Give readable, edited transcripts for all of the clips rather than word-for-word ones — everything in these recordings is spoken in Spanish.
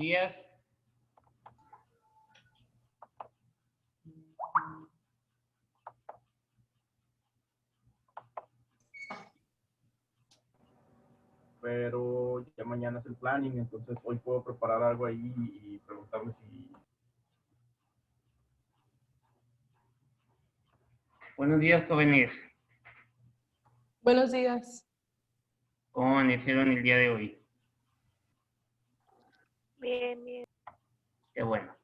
días. Pero ya mañana es el planning, entonces hoy puedo preparar algo ahí y preguntarme si... Buenos días, jóvenes. Buenos días. ¿Cómo amanecieron el día de hoy? Bien, bien. Qué bueno.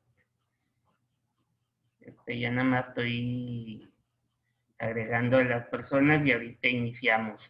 Ya nada más estoy agregando a las personas y ahorita iniciamos.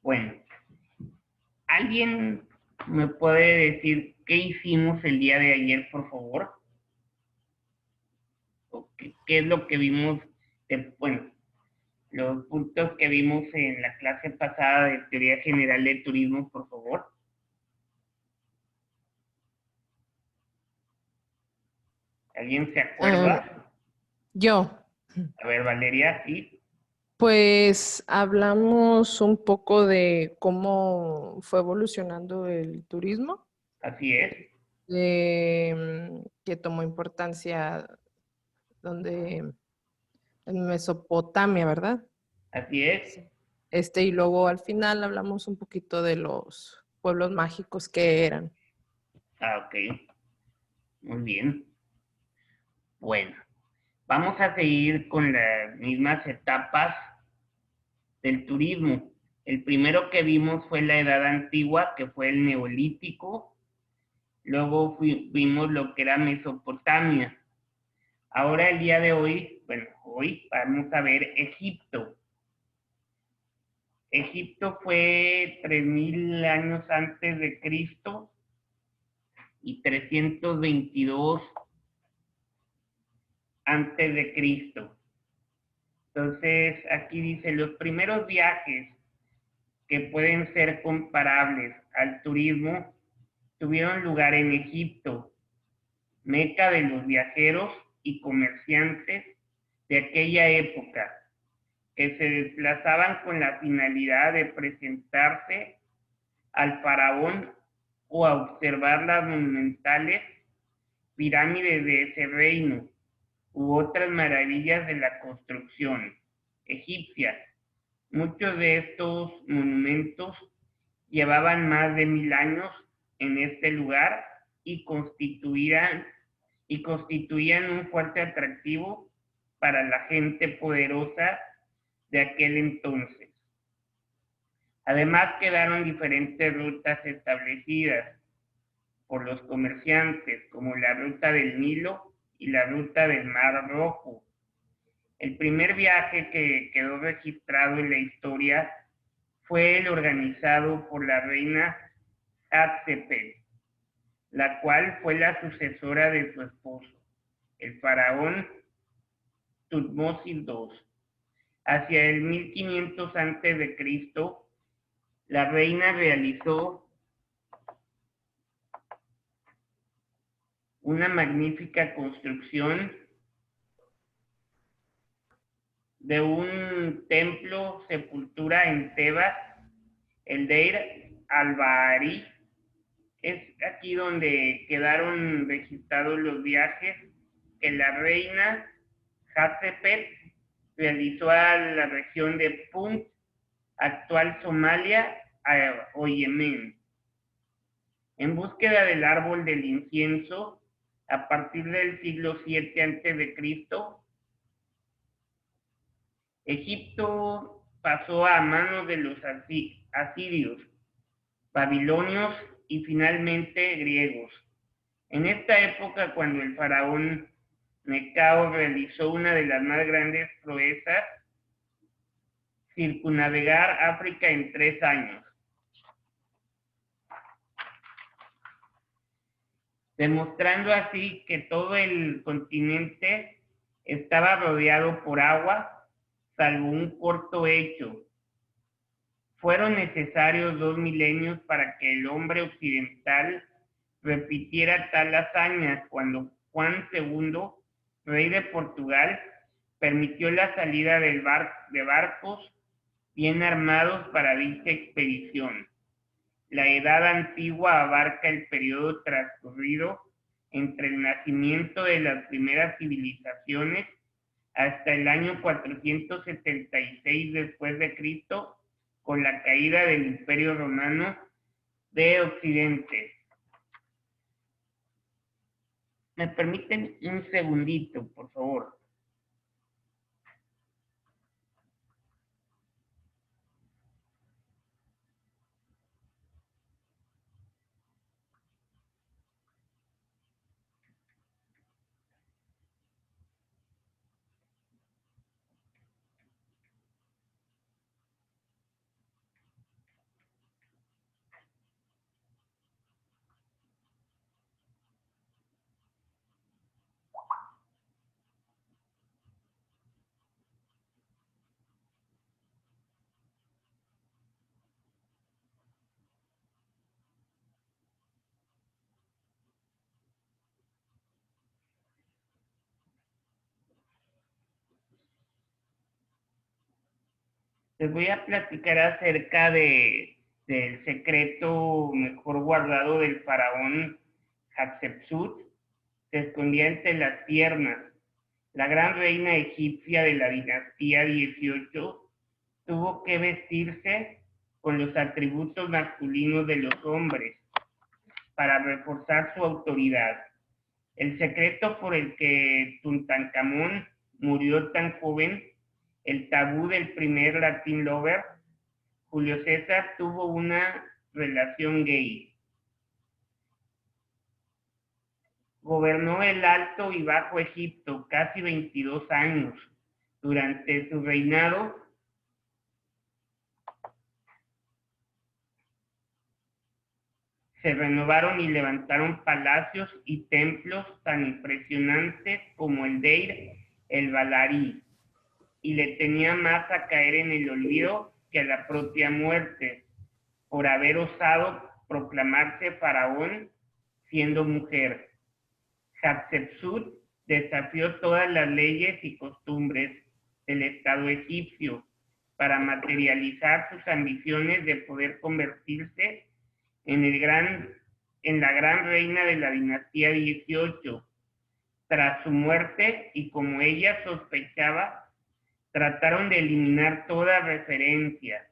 Bueno, ¿alguien me puede decir qué hicimos el día de ayer, por favor? ¿O qué es lo que vimos? Bueno, los puntos que vimos en la clase pasada de Teoría General del Turismo, por favor. ¿Alguien se acuerda? Yo. A ver, Valeria, sí. Pues hablamos un poco de cómo fue evolucionando el turismo, Así es. que tomó importancia en Mesopotamia, ¿verdad? Así es. Y luego al final hablamos un poquito de los pueblos mágicos que eran. Ah, ok. Muy bien. Bueno, vamos a seguir con las mismas etapas del turismo. El primero que vimos fue la Edad Antigua, que fue el Neolítico. Luego vimos lo que era Mesopotamia. Ahora, el día de hoy, bueno, hoy vamos a ver Egipto. Egipto fue 3000 años antes de Cristo y 322 antes de Cristo. Entonces, aquí dice, los primeros viajes que pueden ser comparables al turismo tuvieron lugar en Egipto, meca de los viajeros y comerciantes de aquella época, que se desplazaban con la finalidad de presentarse al faraón o a observar las monumentales pirámides de ese reino u otras maravillas de la construcción egipcia. Muchos de estos monumentos llevaban más de 1000 años en este lugar y constituían un fuerte atractivo para la gente poderosa de aquel entonces. Además, quedaron diferentes rutas establecidas por los comerciantes, como la ruta del Nilo y la ruta del Mar Rojo. El primer viaje que quedó registrado en la historia fue el organizado por la reina Hatshepsut, la cual fue la sucesora de su esposo, el faraón Tutmosis II. Hacia el 1500 a.C., la reina realizó una magnífica construcción de un templo sepultura en Tebas, el Deir al-Bahari. Es aquí donde quedaron registrados los viajes que la reina Hatshepsut realizó a la región de Punt, actual Somalia o Yemen, en búsqueda del árbol del incienso. A partir del siglo VII a.C., Egipto pasó a manos de los asirios, babilonios y finalmente griegos. En esta época, cuando el faraón Necao realizó una de las más grandes proezas, circunnavegar África en 3 años. demostrando así que todo el continente estaba rodeado por agua, salvo un corto hecho. Fueron necesarios 2 milenios para que el hombre occidental repitiera tal hazaña cuando Juan II, rey de Portugal, permitió la salida de barcos bien armados para dicha expedición. La Edad Antigua abarca el periodo transcurrido entre el nacimiento de las primeras civilizaciones hasta el año 476 después de Cristo, con la caída del Imperio Romano de Occidente. ¿Me permiten un segundito, por favor? Les voy a platicar acerca del secreto mejor guardado del faraón Hatshepsut. Se escondía entre las piernas. La gran reina egipcia de la dinastía 18 tuvo que vestirse con los atributos masculinos de los hombres para reforzar su autoridad. El secreto por el que Tutankamón murió tan joven, el tabú del primer Latin lover, Julio César tuvo una relación gay. Gobernó el Alto y Bajo Egipto casi 22 años. Durante su reinado, se renovaron y levantaron palacios y templos tan impresionantes como el Deir el Balarí, y le tenía más a caer en el olvido que a la propia muerte, por haber osado proclamarse faraón siendo mujer. Hatshepsut desafió todas las leyes y costumbres del Estado egipcio para materializar sus ambiciones de poder convertirse en la gran reina de la dinastía 18. Tras su muerte, y como ella sospechaba, trataron de eliminar toda referencia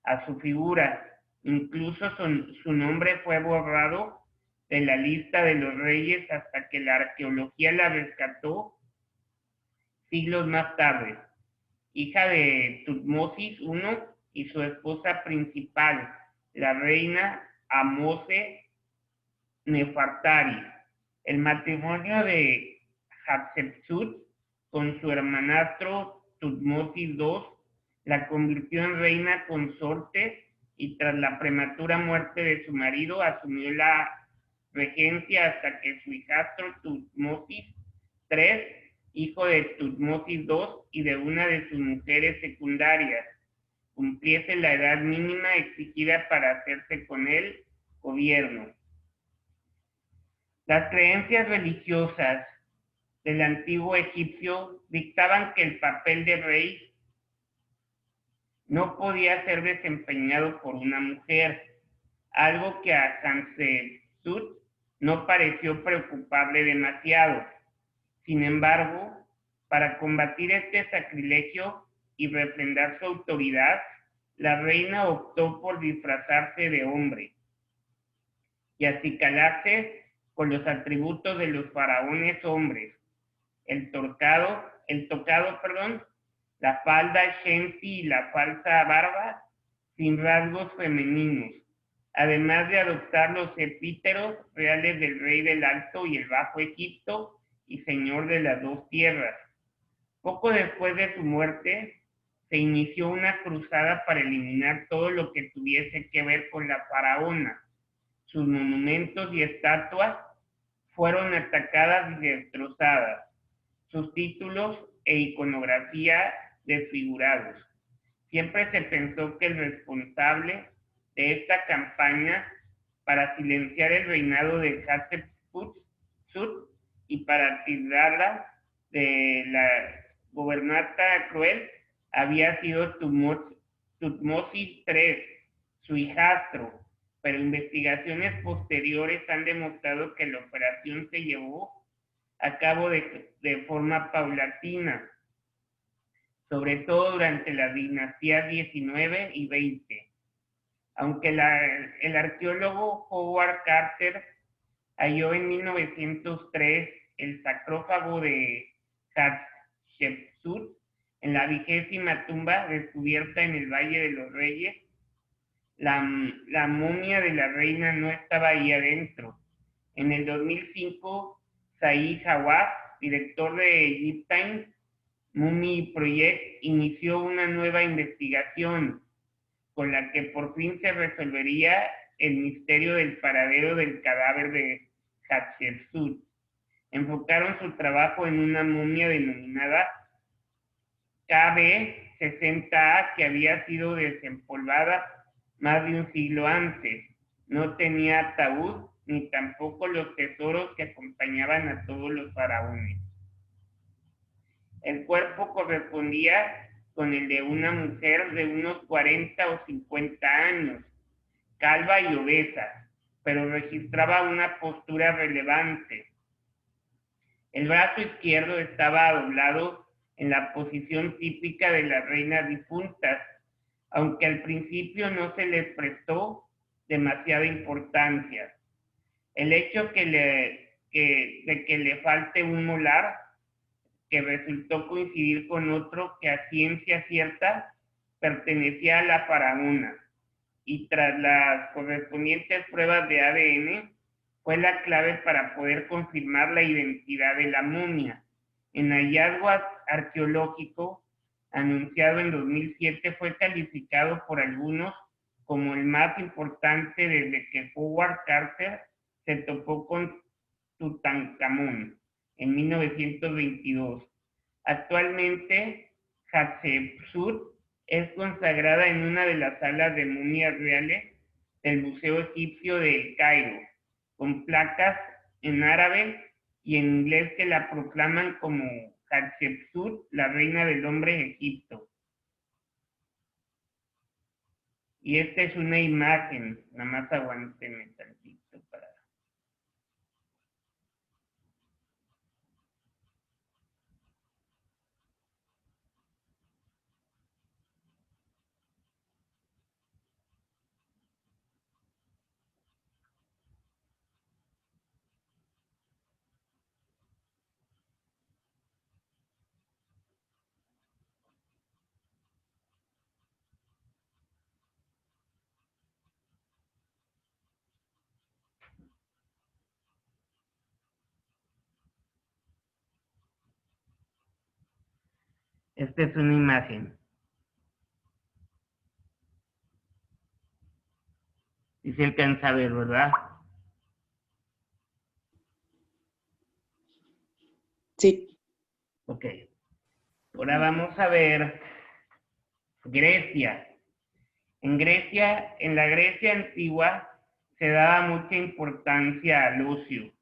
a su figura. Incluso su nombre fue borrado de la lista de los reyes hasta que la arqueología la rescató siglos más tarde. Hija de Tutmosis I y su esposa principal, la reina Amose Nefertari. El matrimonio de Hatshepsut con su hermanastro Tutmosis II la convirtió en reina consorte, y tras la prematura muerte de su marido asumió la regencia hasta que su hijastro Tutmosis III, hijo de Tutmosis II y de una de sus mujeres secundarias, cumpliese la edad mínima exigida para hacerse con él gobierno. Las creencias religiosas del antiguo egipcio dictaban que el papel de rey no podía ser desempeñado por una mujer, algo que a Hatshepsut no pareció preocuparle demasiado. Sin embargo, para combatir este sacrilegio y refrendar su autoridad, la reina optó por disfrazarse de hombre y acicalarse con los atributos de los faraones hombres: el tocado, la falda shensi y la falsa barba sin rasgos femeninos, además de adoptar los epítetos reales del rey del Alto y el Bajo Egipto y señor de las dos tierras. Poco después de su muerte, se inició una cruzada para eliminar todo lo que tuviese que ver con la faraona, sus monumentos y estatuas, fueron atacadas y destrozadas, sus títulos e iconografía desfigurados. Siempre se pensó que el responsable de esta campaña para silenciar el reinado de Hatshepsut y para tirarla de la gobernanta cruel había sido Tutmosis III, su hijastro, pero investigaciones posteriores han demostrado que la operación se llevó a cabo de forma paulatina, sobre todo durante las dinastías 19 y 20. Aunque el arqueólogo Howard Carter halló en 1903 el sarcófago de Hatshepsut en la 20ª tumba descubierta en el Valle de los Reyes, la momia de la reina no estaba ahí adentro. En el 2005, Said Hawass, director de Egyptian Mummy Project, inició una nueva investigación con la que por fin se resolvería el misterio del paradero del cadáver de Hatshepsut. Enfocaron su trabajo en una momia denominada KB60A que había sido desempolvada más de un siglo antes. No tenía ataúd ni tampoco los tesoros que acompañaban a todos los faraones. El cuerpo correspondía con el de una mujer de unos 40 o 50 años, calva y obesa, pero registraba una postura relevante. El brazo izquierdo estaba doblado en la posición típica de las reinas difuntas, aunque al principio no se les prestó demasiada importancia. El hecho de que le falte un molar, que resultó coincidir con otro que a ciencia cierta pertenecía a la faraona, y tras las correspondientes pruebas de ADN, fue la clave para poder confirmar la identidad de la momia. El hallazgo arqueológico anunciado en 2007 fue calificado por algunos como el más importante desde que Howard Carter se topó con Tutankamón en 1922. Actualmente, Hatshepsut es consagrada en una de las salas de momias reales del Museo Egipcio de El Cairo, con placas en árabe y en inglés que la proclaman como Hatshepsut, la reina del hombre de Egipto. Y esta es una imagen, nada más aguántenme tantito para... Esta es una imagen. Y se alcanza a ver, ¿verdad? Sí. Ok. Ahora vamos a ver Grecia. En la Grecia antigua, se daba mucha importancia al ocio.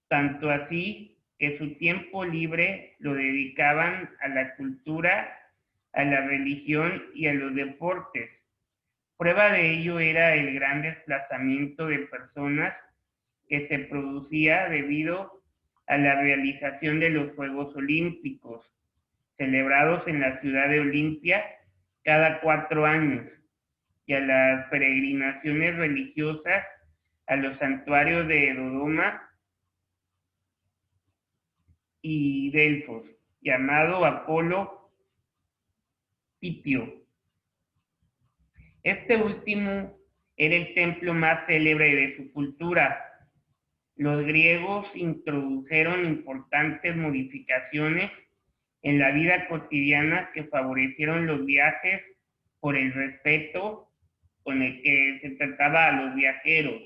Tanto así que su tiempo libre lo dedicaban a la cultura, a la religión y a los deportes. Prueba de ello era el gran desplazamiento de personas que se producía debido a la realización de los Juegos Olímpicos, celebrados en la ciudad de Olimpia cada 4 años, y a las peregrinaciones religiosas a los santuarios de Dodoma y Delfos, llamado Apolo Pitio. Este último era el templo más célebre de su cultura. Los griegos introdujeron importantes modificaciones en la vida cotidiana que favorecieron los viajes por el respeto con el que se trataba a los viajeros.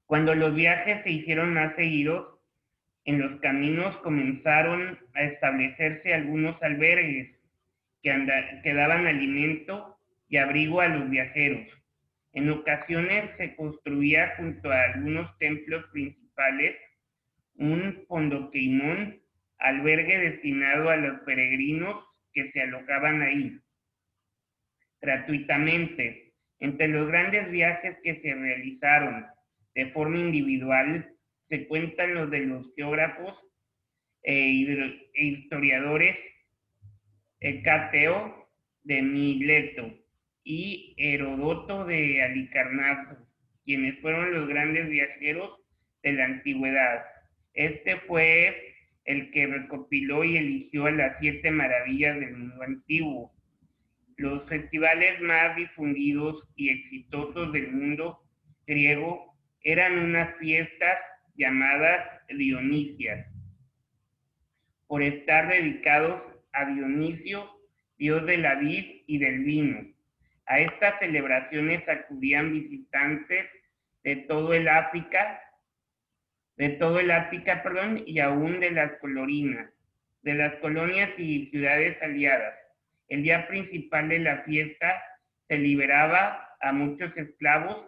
Cuando los viajes se hicieron más seguidos, en los caminos comenzaron a establecerse algunos albergues que daban alimento y abrigo a los viajeros. En ocasiones se construía junto a algunos templos principales un pondoqueimón, albergue destinado a los peregrinos que se alojaban ahí gratuitamente. Entre los grandes viajes que se realizaron de forma individual se cuentan los de los geógrafos e historiadores Hecateo de Mileto y Heródoto de Halicarnaso, quienes fueron los grandes viajeros de la antigüedad. Este fue el que recopiló y eligió a las 7 maravillas del mundo antiguo. Los festivales más difundidos y exitosos del mundo griego eran unas fiestas llamadas Dionisias, por estar dedicados a Dionisio, dios de la vid y del vino. A estas celebraciones acudían visitantes de todo el África, y aún de las colonias y ciudades aliadas. El día principal de la fiesta se liberaba a muchos esclavos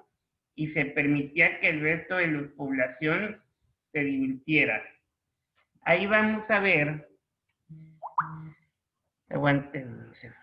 y se permitía que el resto de la población se divirtiera. Ahí vamos a ver. Aguanten un segundito.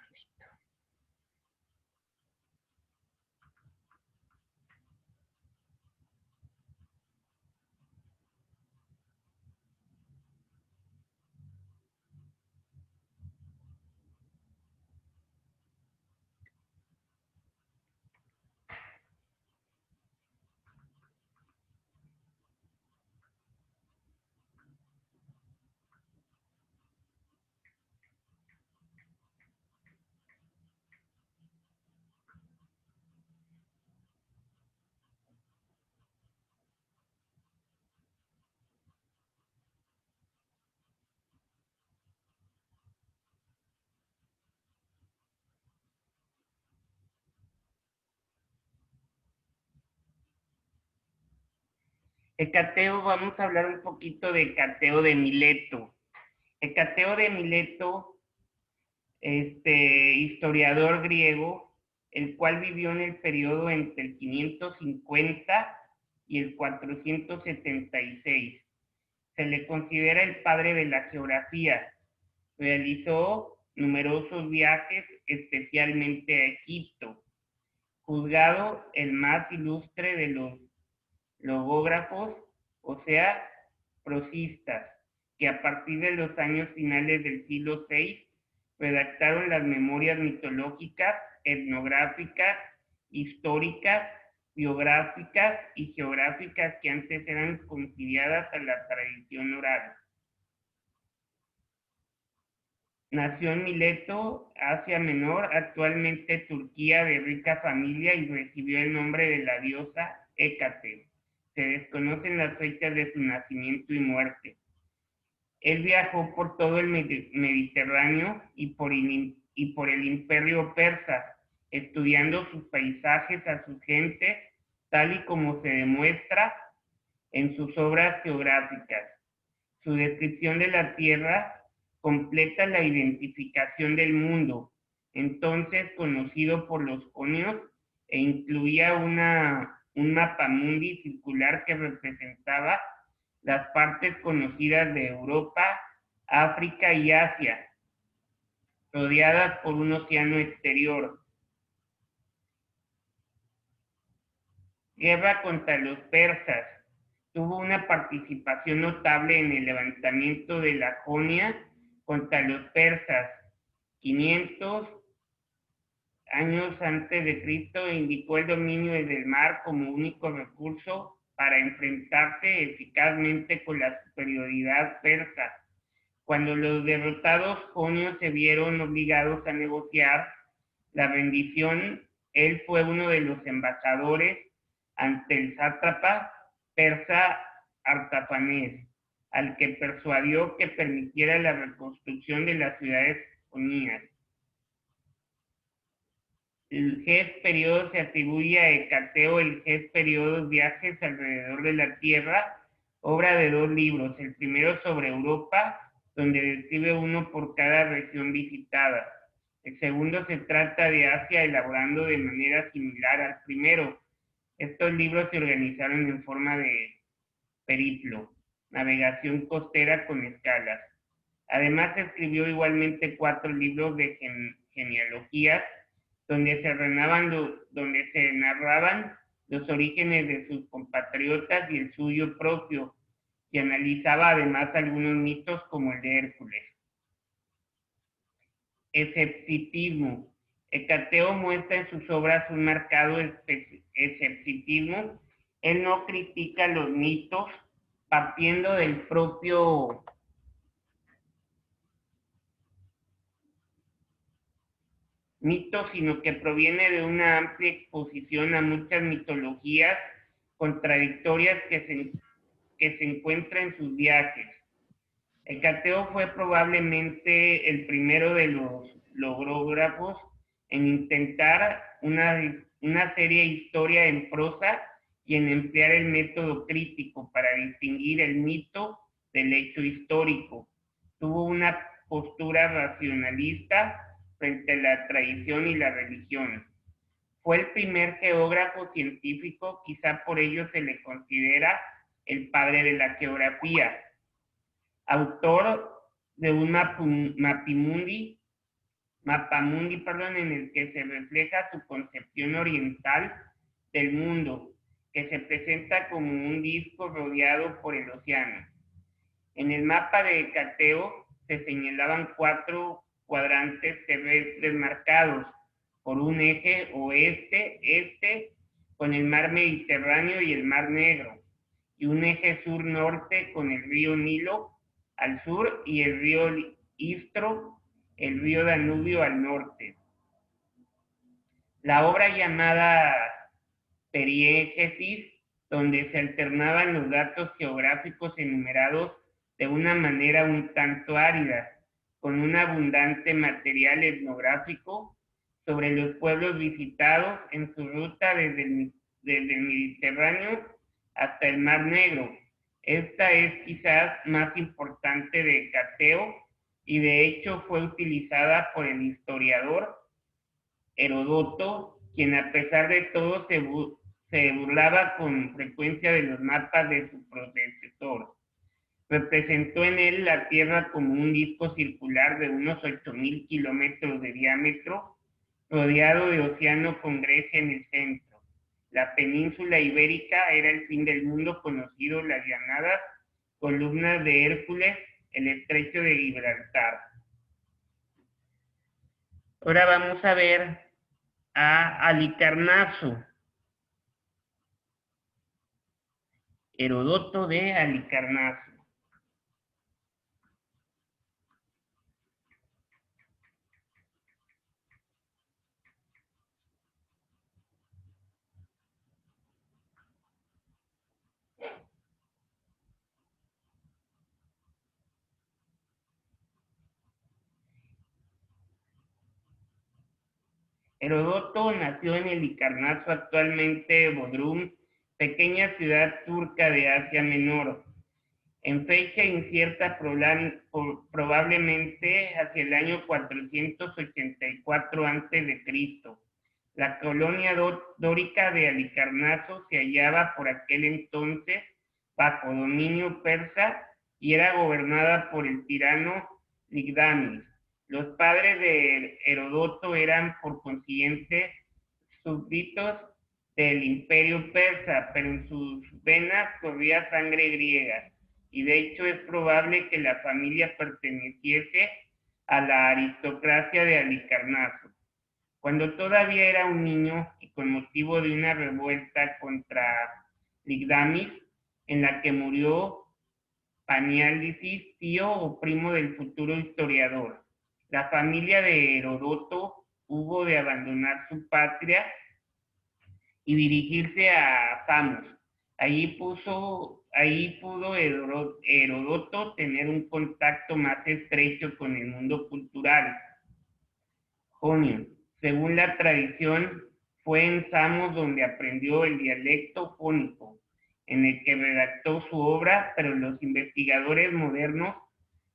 Hecateo, vamos a hablar un poquito de Hecateo de Mileto. Hecateo de Mileto, historiador griego, el cual vivió en el periodo entre el 550 y el 476. Se le considera el padre de la geografía. Realizó numerosos viajes, especialmente a Egipto. Juzgado el más ilustre de los logógrafos, o sea, prosistas, que a partir de los años finales del siglo VI redactaron las memorias mitológicas, etnográficas, históricas, biográficas y geográficas que antes eran conciliadas a la tradición oral. Nació en Mileto, Asia Menor, actualmente Turquía, de rica familia, y recibió el nombre de la diosa Hécate. Se desconocen las fechas de su nacimiento y muerte. Él viajó por todo el Mediterráneo y por el imperio persa, estudiando sus paisajes, a su gente, tal y como se demuestra en sus obras geográficas. Su descripción de la Tierra completa la identificación del mundo, entonces conocido por los jonios, e incluía un mapamundi circular que representaba las partes conocidas de Europa, África y Asia, rodeadas por un océano exterior. Guerra contra los persas. Tuvo una participación notable en el levantamiento de la Jonia contra los persas. 500 años antes de Cristo, indicó el dominio del mar como único recurso para enfrentarse eficazmente con la superioridad persa. Cuando los derrotados jonios se vieron obligados a negociar la rendición, él fue uno de los embajadores ante el sátrapa persa Artafanés, al que persuadió que permitiera la reconstrucción de las ciudades jonías. El Ges Periodo se atribuye a Hecateo el Ges Periodo Viajes alrededor de la Tierra, obra de 2 libros, el primero sobre Europa, donde describe uno por cada región visitada. El segundo se trata de Asia, elaborando de manera similar al primero. Estos libros se organizaron en forma de periplo, navegación costera con escalas. Además, escribió igualmente 4 libros de genealogías donde se narraban los orígenes de sus compatriotas y el suyo propio, y analizaba además algunos mitos como el de Hércules. Escepticismo. Hecateo muestra en sus obras un marcado escepticismo. Él no critica los mitos partiendo del propio mito, sino que proviene de una amplia exposición a muchas mitologías contradictorias que se encuentran en sus viajes. Hecateo fue probablemente el primero de los logógrafos en intentar una seria historia en prosa y en emplear el método crítico para distinguir el mito del hecho histórico. Tuvo una postura racionalista frente a la tradición y la religión. Fue el primer geógrafo científico, quizá por ello se le considera el padre de la geografía. Autor de un mapamundi, en el que se refleja su concepción oriental del mundo, que se presenta como un disco rodeado por el océano. En el mapa de Hecateo se señalaban 4 cuadrantes terrestres marcados por un eje oeste-este con el mar Mediterráneo y el mar Negro, y un eje sur-norte con el río Nilo al sur y el río Istro, el río Danubio al norte. La obra llamada Periégesis, donde se alternaban los datos geográficos enumerados de una manera un tanto árida, con un abundante material etnográfico sobre los pueblos visitados en su ruta desde el Mediterráneo hasta el Mar Negro. Esta es quizás más importante de Hecateo y de hecho fue utilizada por el historiador Heródoto, quien a pesar de todo se burlaba con frecuencia de los mapas de su predecesor. Representó en él la Tierra como un disco circular de unos 8.000 kilómetros de diámetro, rodeado de océano con Grecia en el centro. La península ibérica era el fin del mundo conocido, las llamadas columnas de Hércules, el estrecho de Gibraltar. Ahora vamos a ver a Halicarnaso. Heródoto de Halicarnaso. Heródoto nació en Halicarnaso, actualmente Bodrum, pequeña ciudad turca de Asia Menor, en fecha incierta, probablemente hacia el año 484 a.C. La colonia dórica de Halicarnaso se hallaba por aquel entonces bajo dominio persa y era gobernada por el tirano Ligdamis. Los padres de Heródoto eran, por consiguiente, súbditos del imperio persa, pero en sus venas corría sangre griega, y de hecho es probable que la familia perteneciese a la aristocracia de Halicarnaso. Cuando todavía era un niño y con motivo de una revuelta contra Ligdamis, en la que murió Paniálisis, tío o primo del futuro historiador, la familia de Heródoto hubo de abandonar su patria y dirigirse a Samos. Allí pudo Heródoto tener un contacto más estrecho con el mundo cultural. Jonio. Según la tradición, fue en Samos donde aprendió el dialecto jónico, en el que redactó su obra, pero los investigadores modernos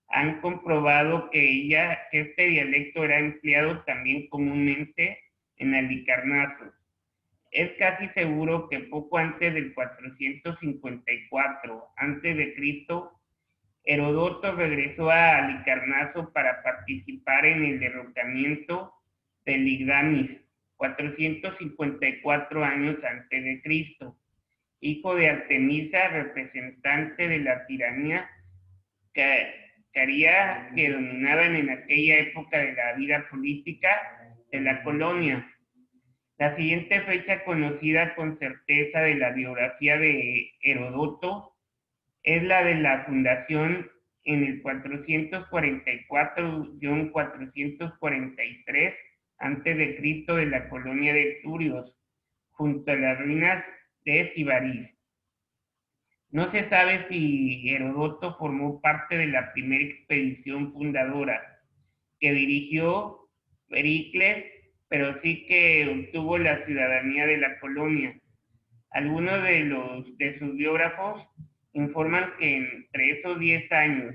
han comprobado que este dialecto era empleado también comúnmente en Halicarnaso. Es casi seguro que poco antes del 454 a.C., Heródoto regresó a Halicarnaso para participar en el derrocamiento de Ligdamis, 454 años antes de Cristo, hijo de Artemisa, representante de la tiranía caría que dominaban en aquella época de la vida política de la colonia. La siguiente fecha conocida con certeza de la biografía de Heródoto es la de la fundación en el 444-443 a.C. de la colonia de Turios, junto a las ruinas de Sibaris. No se sabe si Heródoto formó parte de la primera expedición fundadora que dirigió Pericles, pero sí que obtuvo la ciudadanía de la colonia. Algunos de sus biógrafos informan que entre esos 10 años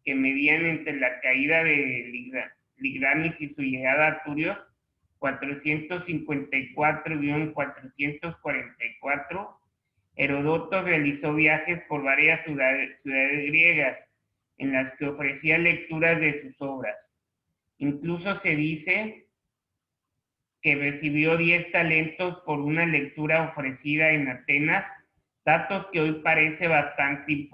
que medían entre la caída de Ligdamis y su llegada a Turios, 454-444, Heródoto realizó viajes por varias ciudades griegas en las que ofrecía lecturas de sus obras. Incluso se dice que recibió 10 talentos por una lectura ofrecida en Atenas, datos que hoy parece bastante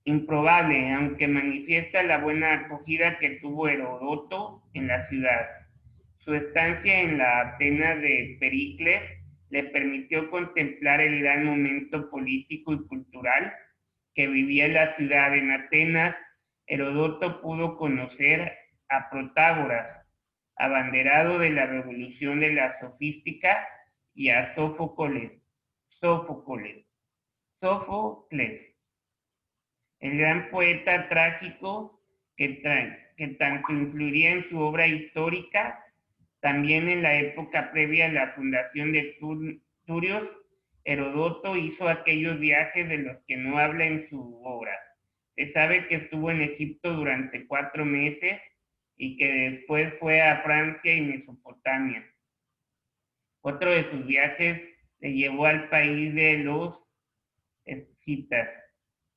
improbable, aunque manifiesta la buena acogida que tuvo Heródoto en la ciudad. Su estancia en la Atenas de Pericles le permitió contemplar el gran momento político y cultural que vivía la ciudad. En Atenas, Heródoto pudo conocer a Protágoras, abanderado de la revolución de la sofística, y a Sófocles, el gran poeta trágico que tanto influiría en su obra histórica. También en la época previa a la fundación de Turios, Heródoto hizo aquellos viajes de los que no habla en su obra. Se sabe que estuvo en Egipto durante 4 meses y que después fue a Francia y Mesopotamia. Otro de sus viajes le llevó al país de los escitas.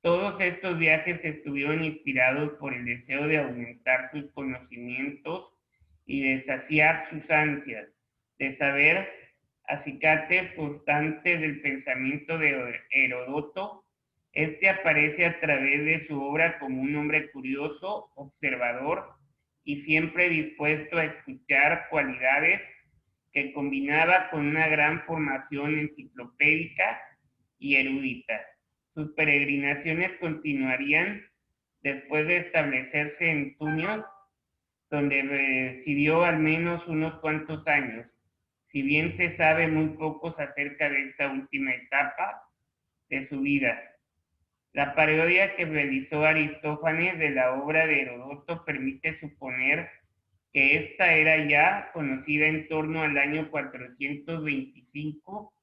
Todos estos viajes estuvieron inspirados por el deseo de aumentar sus conocimientos y de saciar sus ansias de saber, acicate constante del pensamiento de Heródoto. Este aparece a través de su obra como un hombre curioso, observador y siempre dispuesto a escuchar, cualidades que combinaba con una gran formación enciclopédica y erudita. Sus peregrinaciones continuarían después de establecerse en Tunios, donde residió al menos unos cuantos años, si bien se sabe muy poco acerca de esta última etapa de su vida. La parodia que realizó Aristófanes de la obra de Heródoto permite suponer que esta era ya conocida en torno al año 425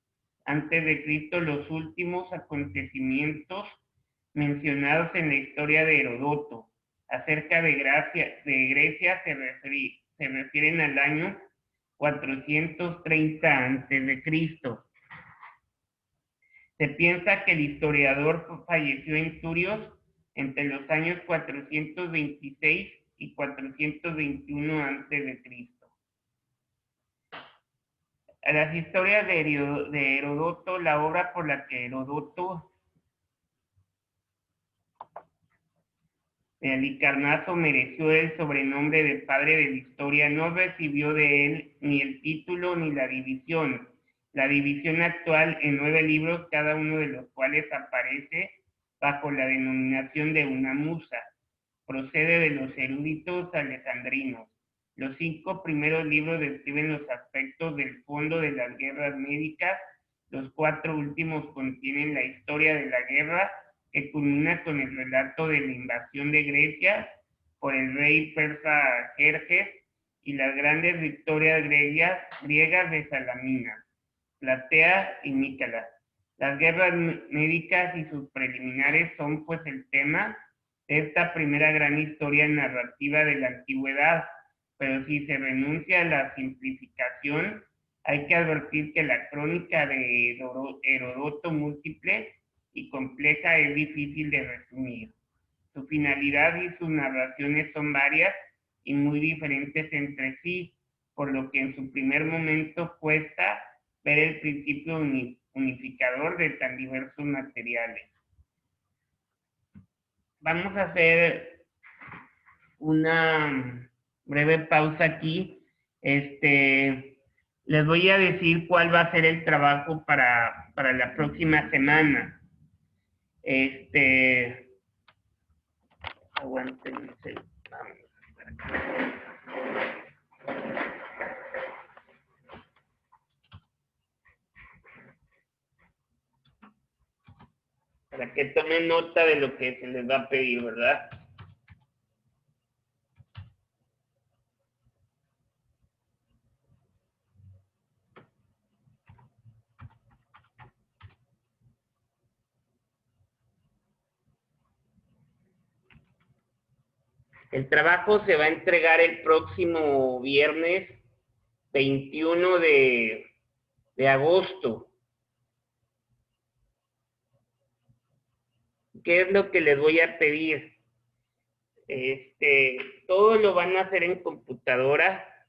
a.C. Los últimos acontecimientos mencionados en la historia de Heródoto acerca de Grecia se refieren al año 430 a.C. Se piensa que el historiador falleció en Turios entre los años 426 y 421 a.C. A las historias de Heródoto, la obra por la que Heródoto de Halicarnaso mereció el sobrenombre de padre de la historia, no recibió de él ni el título ni la división actual en 9 libros, cada uno de los cuales aparece bajo la denominación de una musa. Procede de los eruditos alejandrinos. Los 5 primeros libros describen los aspectos del fondo de las guerras médicas. Los 4 últimos contienen la historia de la guerra, que culmina con el relato de la invasión de Grecia por el rey persa Jerjes y las grandes victorias griegas de Salamina, Platea y Mícala. Las guerras médicas y sus preliminares son pues el tema de esta primera gran historia narrativa de la antigüedad, pero si se renuncia a la simplificación, hay que advertir que la crónica de Heródoto múltiple y compleja es difícil de resumir. Su finalidad y sus narraciones son varias y muy diferentes entre sí, por lo que en su primer momento cuesta ver el principio unificador de tan diversos materiales. Vamos a hacer una breve pausa aquí. Les voy a decir cuál va a ser el trabajo para la próxima semana. Aguántenme. Vamos para que tomen nota de lo que se les va a pedir, ¿verdad? El trabajo se va a entregar el próximo viernes 21 de agosto. ¿Qué es lo que les voy a pedir? Todo lo van a hacer en computadora.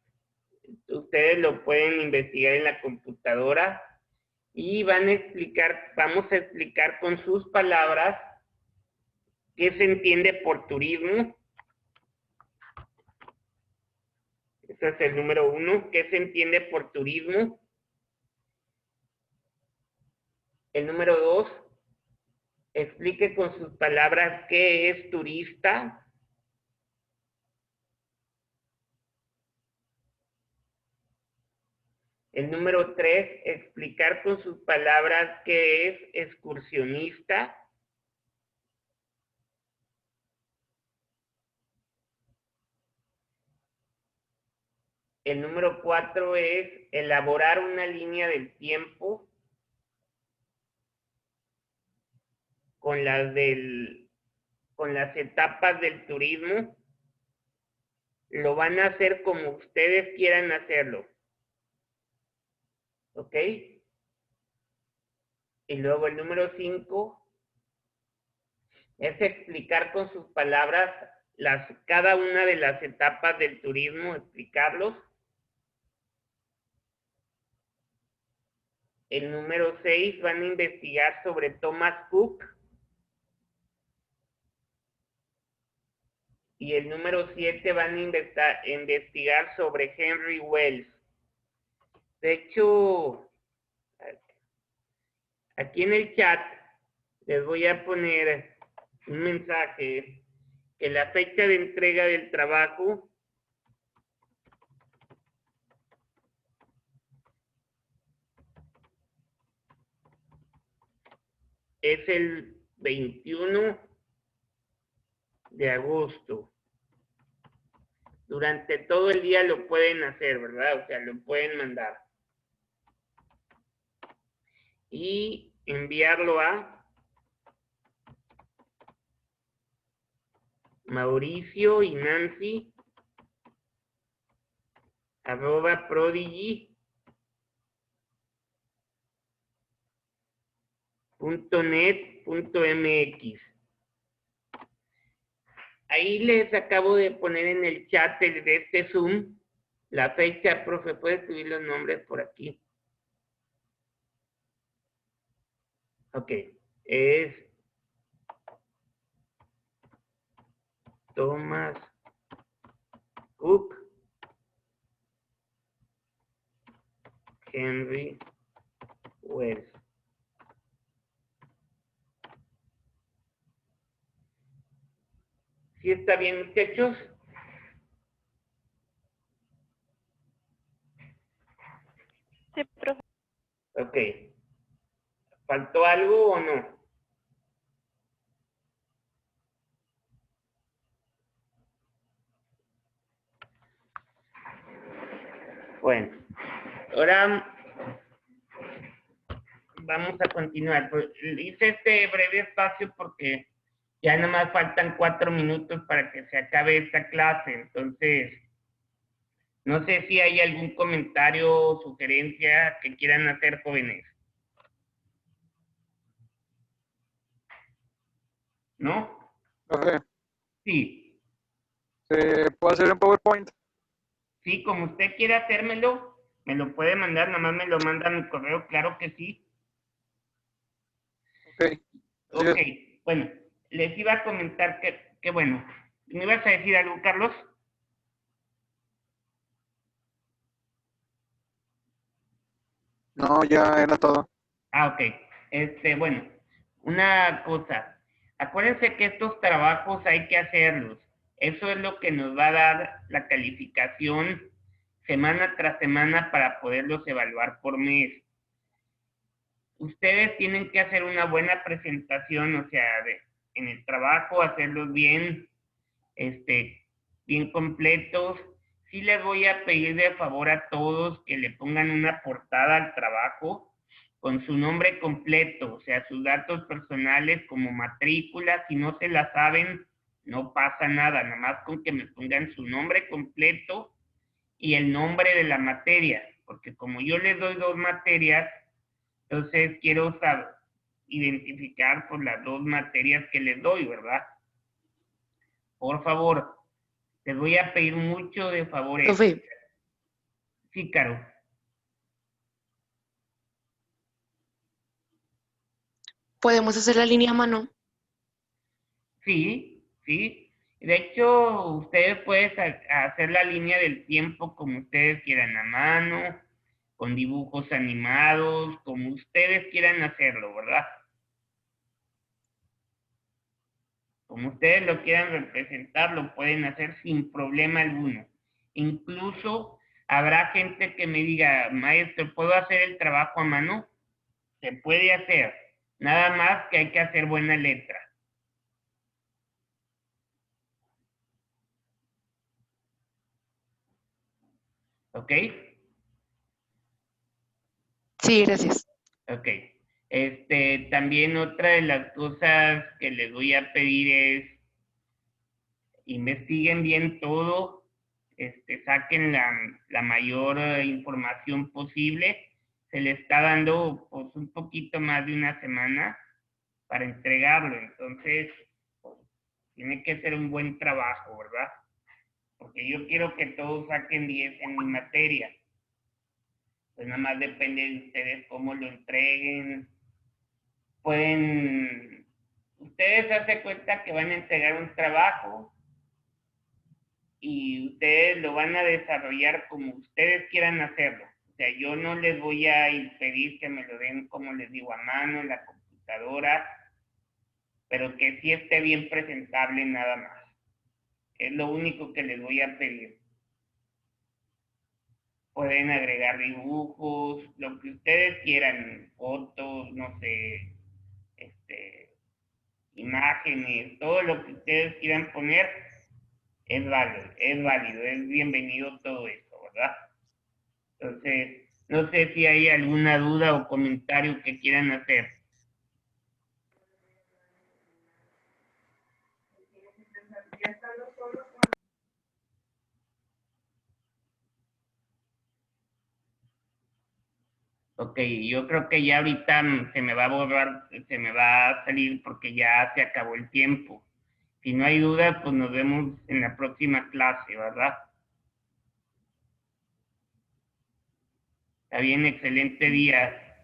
Ustedes lo pueden investigar en la computadora y vamos a explicar con sus palabras qué se entiende por turismo. Ese es el número 1. ¿Qué se entiende por turismo? El número 2. Explique con sus palabras qué es turista. El número 3, explicar con sus palabras qué es excursionista. El número 4 es elaborar una línea del tiempo con las etapas del turismo. Lo van a hacer como ustedes quieran hacerlo. ¿Ok? Y luego el número 5 es explicar con sus palabras cada una de las etapas del turismo, explicarlos. El número 6 van a investigar sobre Thomas Cook. Y el número 7 van a investigar sobre Henry Wells. De hecho, aquí en el chat les voy a poner un mensaje que la fecha de entrega del trabajo es el 21 de agosto. Durante todo el día lo pueden hacer, ¿verdad? O sea, lo pueden mandar. Y enviarlo a Mauricio y Nancy @prodigy.net.mx. Ahí les acabo de poner en el chat de este Zoom la fecha, profe, ¿puede escribir los nombres por aquí? Ok, es Thomas Cook, Henry Wells. ¿Sí está bien, muchachos? Sí, profe. Ok. ¿Faltó algo o no? Bueno, ahora vamos a continuar. Pues, hice este breve espacio porque ya nada más faltan 4 minutos para que se acabe esta clase. Entonces, no sé si hay algún comentario o sugerencia que quieran hacer, jóvenes. ¿No? Profe, Sí. ¿se puede hacer en PowerPoint? Sí, como usted quiera hacérmelo, me lo puede mandar, nada más me lo manda a mi correo, claro que sí. Ok. Así Ok, es. bueno, les iba a comentar que bueno, ¿me ibas a decir algo, Carlos? No, ya era todo. Ah, ok. Bueno, una cosa. Acuérdense que estos trabajos hay que hacerlos. Eso es lo que nos va a dar la calificación semana tras semana para poderlos evaluar por mes. Ustedes tienen que hacer una buena presentación, o sea, en el trabajo, hacerlos bien, bien completos. Sí les voy a pedir de favor a todos que le pongan una portada al trabajo con su nombre completo, o sea, sus datos personales como matrícula. Si no se la saben, no pasa nada, nada más con que me pongan su nombre completo y el nombre de la materia, porque como yo les doy 2 materias, entonces quiero identificar por las 2 materias que les doy, ¿verdad? Por favor, les voy a pedir mucho de favor eso. Profe, Sí, Caro. ¿podemos hacer la línea a mano? Sí, sí. De hecho, ustedes pueden hacer la línea del tiempo como ustedes quieran, a mano, con dibujos animados, como ustedes quieran hacerlo, ¿verdad? Como ustedes lo quieran representar, lo pueden hacer sin problema alguno. Incluso habrá gente que me diga, maestro, ¿puedo hacer el trabajo a mano? Se puede hacer. Nada más que hay que hacer buena letra. ¿Ok? Sí, gracias. Ok. También otra de las cosas que les voy a pedir es investiguen bien todo, saquen la mayor información posible. Se le está dando pues, un poquito más de una semana para entregarlo, entonces pues, tiene que ser un buen trabajo, ¿verdad? Porque yo quiero que todos saquen 10 en mi materia. Pues nada más depende de ustedes cómo lo entreguen. Ustedes hacen cuenta que van a entregar un trabajo y ustedes lo van a desarrollar como ustedes quieran hacerlo. O sea, yo no les voy a impedir que me lo den, como les digo, a mano, en la computadora, pero que sí esté bien presentable nada más. Es lo único que les voy a pedir. Pueden agregar dibujos, lo que ustedes quieran, fotos, no sé, imágenes, todo lo que ustedes quieran poner, es válido, es bienvenido todo eso, ¿verdad? Entonces, no sé si hay alguna duda o comentario que quieran hacer. Ok, yo creo que ya ahorita se me va a borrar, se me va a salir porque ya se acabó el tiempo. Si no hay duda, pues nos vemos en la próxima clase, ¿verdad? Está bien, excelente día.